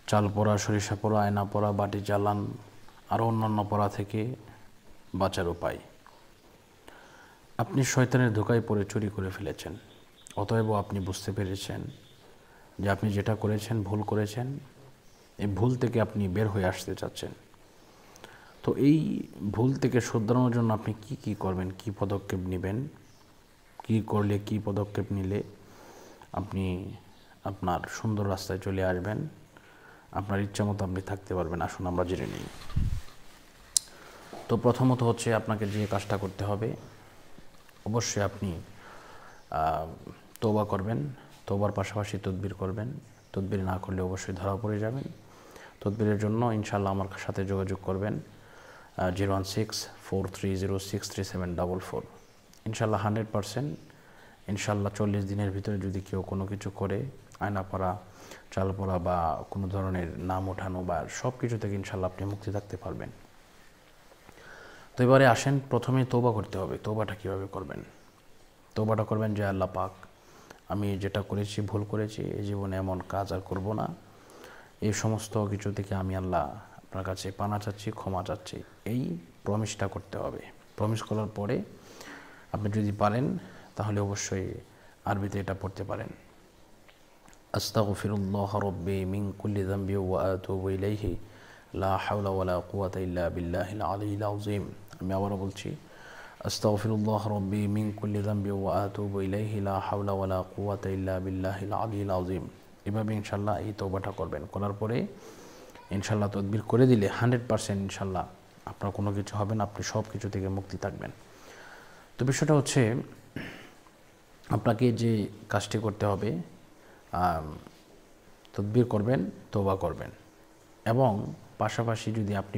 চাল পোড়া, সরিষা পোড়া, আয়না পোড়া, বাটি চালান আরও অন্যান্য পোড়া থেকে বাঁচার উপায়। আপনি শয়তানের ধোঁকায় পড়ে চুরি করে ফেলেছেন, অতএব আপনি বুঝতে পেরেছেন যে আপনি যেটা করেছেন ভুল করেছেন। এই ভুল থেকে আপনি বের হয়ে আসতে চাচ্ছেন। তো এই ভুল থেকে শুধরানোর জন্য আপনি কি কি করবেন, কি পদক্ষেপ নেবেন, কি করলে, কি পদক্ষেপ নিলে আপনি আপনার সুন্দর রাস্তায় চলে আসবেন, আপনার ইচ্ছা মতো আপনি থাকতে পারবেন, আসুন আমরা জেনে নিই। তো প্রথমত হচ্ছে আপনাকে যে কাজটা করতে হবে, অবশ্যই আপনি তওবা করবেন। তওবার পাশাপাশি তদবির করবেন। তদবির না করলে অবশ্যই ধরা পড়ে যাবেন। তদবিরের জন্য ইনশাআল্লাহ আমার সাথে যোগাযোগ করবেন 01643063744। ইনশাআল্লাহ 100%, ইনশাআল্লাহ 40 দিনের ভিতরে যদি কেউ কোনো কিছু করে, আয়না পড়া, চাল পড়া বা কোনো ধরনের নাম ওঠানো বা সব কিছু থেকে ইনশাআল্লাহ আপনি মুক্তি থাকতে পারবেন। তো এবারে আসেন, প্রথমে তওবা করতে হবে। তওবাটা কীভাবে করবেন? তওবাটা করবেন যে আল্লাহ পাক, আমি যেটা করেছি ভুল করেছি, এই জীবনে এমন কাজ আর করব না। এই সমস্ত কিছু থেকে আমি আল্লাহ আপনার কাছে পানা চাচ্ছি, ক্ষমা চাচ্ছি, এই প্রমিসটা করতে হবে। প্রমিস করার পরে আপনি যদি পারেন তাহলে অবশ্যই আরবিতে এটা পড়তে পারেন, আস্তাগফিরুল্লাহ রব্বি মিন কুল্লি যামবি ওয়া আতুবু ইলাইহি লা হাওলা ওয়ালা কুওয়াতা ইল্লা বিল্লাহিল আলিয়্যিল আযীম। আমি আবারও বলছি, আস্তাগফিরুল্লাহ রব্বি মিন কুল্লি যামবি ওয়া আতুবু ইলাইহি লা হাওলা ওয়ালা কুওয়াতা ইল্লা বিল্লাহিল আলিয়্যিল আযীম। এভাবে ইনশাআল্লাহ এই তওবাটা করবেন। করার পরে ইনশাআল্লাহ তদবির করে দিলে 100% ইনশাআল্লাহ আপনার কোনো কিছু হবে না, আপনি সব কিছু থেকে মুক্তি থাকবেন। তো বিষয়টা হচ্ছে, আপনাকে যে কাজটি করতে হবে, তদবির করবেন, তওবা করবেন, এবং পাশাপাশি যদি আপনি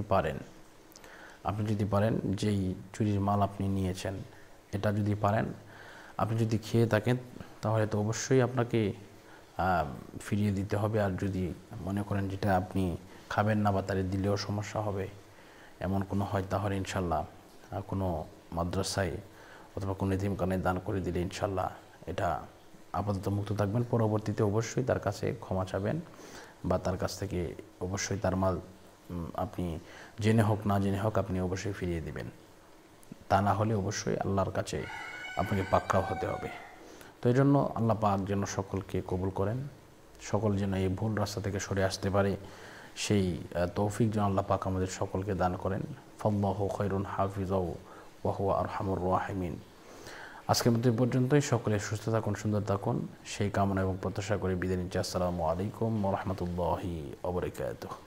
যদি পারেন যেই চুরির মাল আপনি নিয়েছেন, এটা যদি পারেন, আপনি যদি খেয়ে থাকেন তাহলে তো অবশ্যই আপনাকে ফিরিয়ে দিতে হবে। আর যদি মনে করেন যেটা আপনি খাবেন না বা তারে দিলেও সমস্যা হবে এমন কোনো হয়, তাহলে ইনশাল্লাহ কোনো মাদ্রাসায় অথবা কোনো এতিমখানায় দান করে দিলে ইনশাল্লাহ এটা আপাতত মুক্ত থাকবেন। পরবর্তীতে অবশ্যই তার কাছে ক্ষমা চাবেন বা তার কাছ থেকে অবশ্যই তার মাল আপনি জেনে হোক না জেনে হোক আপনি অবশ্যই ফিরিয়ে দিবেন। তা না হলে অবশ্যই আল্লাহর কাছে আপনাকে পাকড়াও হতে হবে। তো এই জন্য আল্লাহ পাক যেন সকলকে কবুল করেন, সকল যেন এই ভুল রাস্তা থেকে সরে আসতে পারে, সেই তৌফিক যেন আল্লাহ পাক আমাদের সকলকে দান করেন। ফাল্লাহু খায়রুন হাফিজাও ওয়া হুয়া আরহামুর রাহিমিন। আজকের মতো পর্যন্তই। সকলে সুস্থ থাকুন, সুন্দর থাকুন, সেই কামনা এবং প্রত্যাশা করে বিদায় নিচ্ছি। আসসালামু আলাইকুম ওয়া রাহমাতুল্লাহি ওয়া বারাকাতুহু।